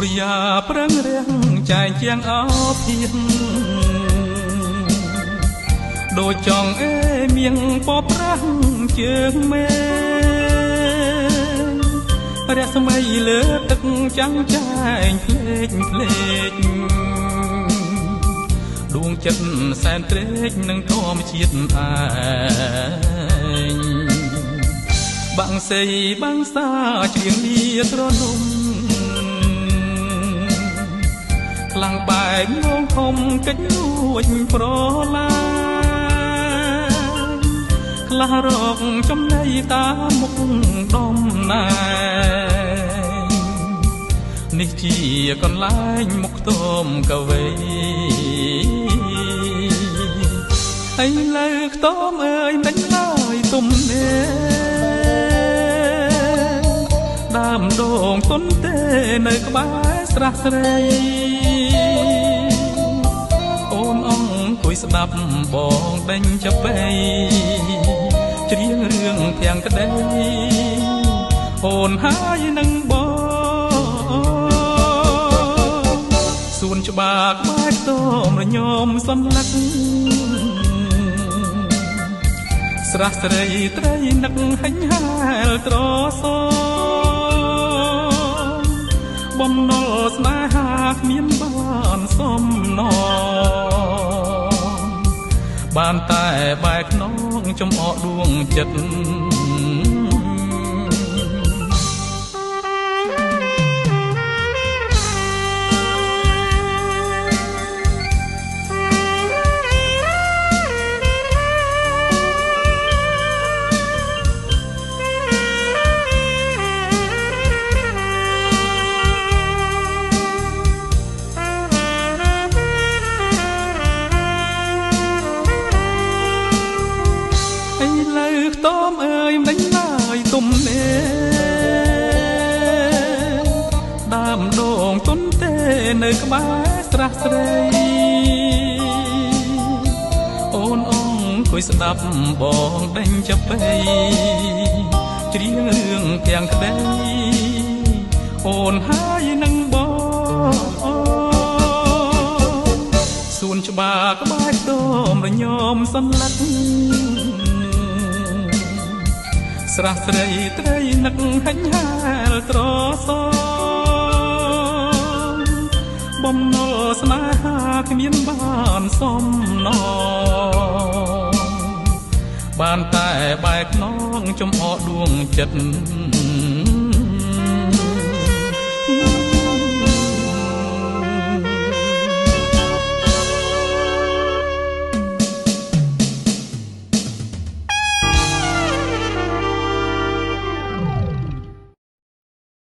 រិយាប្រឹងរាំងចែងជាងអោភៀនដូចចង់អេមៀងពប្រាស់ជើងមេរស្មីលើទឹកចាំងចែងភ្លេចដួងចិត្តសែនត្រេកនឹងធម្មជាតិឯងបាំងសីបាំងសាច្រៀងលាត្រនំខ្លាំងបែកងងធំកិច្ចលួចប្រឡាខ្លះរកចំណៃតាមមុខដំណែងនេះជាកន្លែងមុខខ្ទមកវីឥឡូវខ្ទមអើយមិនឡើយទុំនេដើមដងទុនទេនៅក្បែរស្រះស្រីអូនអង្គុយស្ដាប់បងដេញចបៃច្រៀងរឿងទាំងក្តីអូនហើយនឹងបងសួនច្បារក្បែរខ្ទមរញោមសន្លឹកស្រះស្រីត្រីនឹកហិញហែលត្រសបំណុលស្នេហាគ្មានបានសំណងបានតែបែកខ្នងចំអកដួងចិត្តខ្ទមអើយមិនឡើយទុំនេដើមដងទុនទេនៅក្បែរស្រះស្រីអូនអង្គុយស្ដាប់បងដេញចបៃច្រៀងរឿងទាំងក្តីអូនហើយនឹងបងសួនច្បារក្បែរខ្ទមរញោមសន្លឹកស្រះស្រីត្រីនឹកហិញហែលត្រសបំណុលស្នេហាគ្មានបានសំណងបានតែបែកខ្នងចំអកដួងចិត្ត